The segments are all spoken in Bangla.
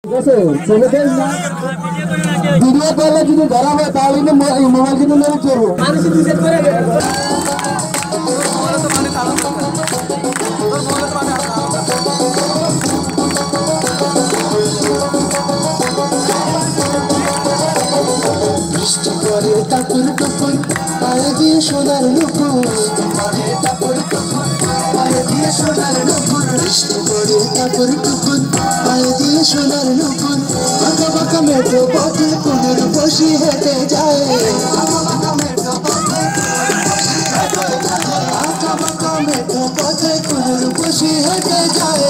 আছে চলে দেন না ভিডিও করলে যদি ধরা হয় তাহলে মোবাইল কিন্তু মেরে করবো মানুষ রিসেট করে বৃষ্টি করে টাপুর টুপুর পায়ে দিয়ে সোনার নুপুর পায়ে দিয়ে সোনার নুপুর বৃষ্টি করে টাপুর টুপুর পায়ে দিয়ে সোনার নুপুর বাঁকা বাঁকা মেঠো পথে কোনের বসি হেঁটে যায় বাঁকা বাঁকা মেঠো পথে কোনের বসি হেঁটে যায়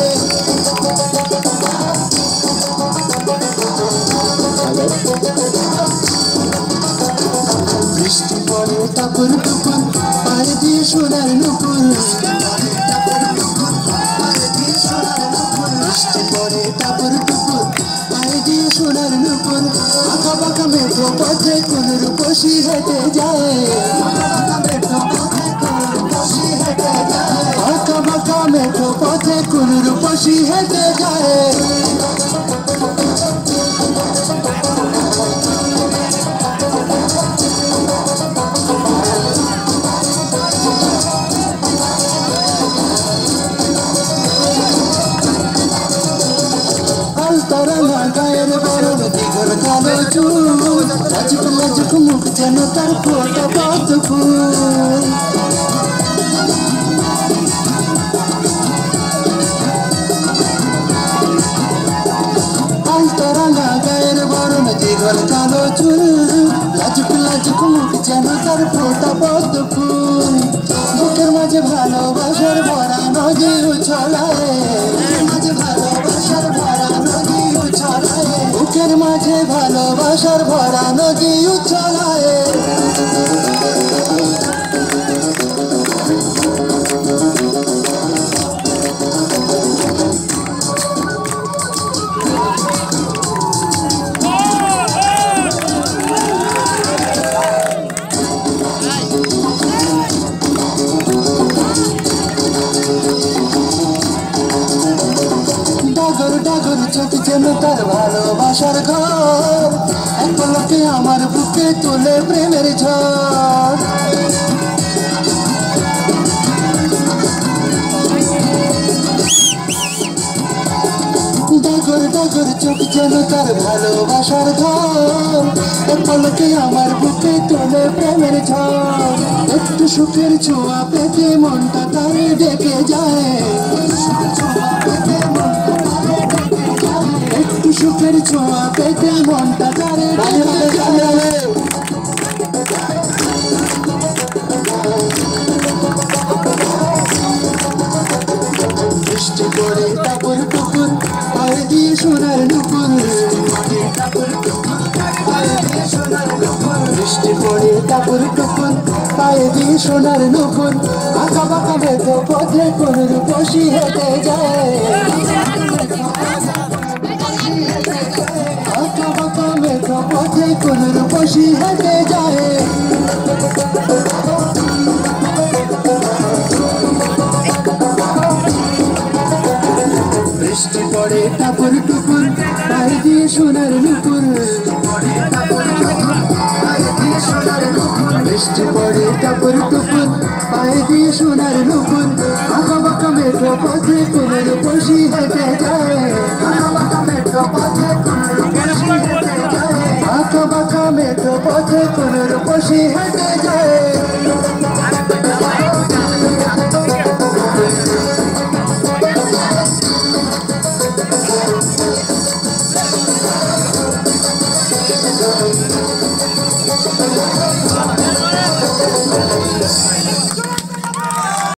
বৃষ্টি পড়ে টাপুর টুপুর পায়ে দিয়ে সোনার নুপুর বৃষ্টি পড়ে টাপুর টুপুর পায়ে দিয়ে সোনার নুপুর আঁকা বাঁকা মেঠো পথে কোনের বসি হেঁটে যায় আঁকা বাঁকা মেঠো পথে কোনের বসি হেঁটে যায় তারা গায়ের বরণ দিগর কালো চুল লাজুক লাজুক মুখ যেন তার ফোটা পদ্ম ফুল আলতারা গায়ের বরণ দিগর কালো চুল লাজুক লাজুক মুখ যেন তার ফোটা পদ্ম ফুল বুকের মাঝে ভালোবাসার ভরা নদী উছলায় মাঝে ভালোবাসার ভরা নদী উছলায় বুকের মাঝে ভালোবাসার ভরা নদী উছলায় ডাগর চোখ যেন তার ভালোবাসার ঘর এক পলকে আমার বুকে তোলে প্রেমের ঝড় ডাগর চোখ যেন তার ভালোবাসার ঘর এক পলকে আমার বুকে তোলে প্রেমের ঝড় একটু সুখের ছোঁয়া পেতে মনটা তারে ডেকে যায় একটু সুখের ছোঁয়া পেতে মনটা তারে ডেকে যায় বৃষ্টি পড়ে টাপুর টুপুর পায়ে দিয়ে সোনার নুপুর বৃষ্টি পড়ে টাপুর টুপুর পায়ে দিয়ে সোনার নুপুর আঁকা বাঁকা মেঠো পথে কোনের বসি হেঁটে যায় আঁকা বাঁকা মেঠো পথে কোনের বসি হেঁটে যায় বৃষ্টি পড়ে টাপুর টুপুর পায়ে দিয়ে সোনার নুপুর বৃষ্টি পড়ে টাপুর টুপুর পায়ে দিয়ে সোনার নুপুর আঁকা বাঁকা মেঠো পথে কোনের বসি হেঁটে যায় আঁকা বাঁকা মেঠো পথে কোনের বসি হেঁটে যায়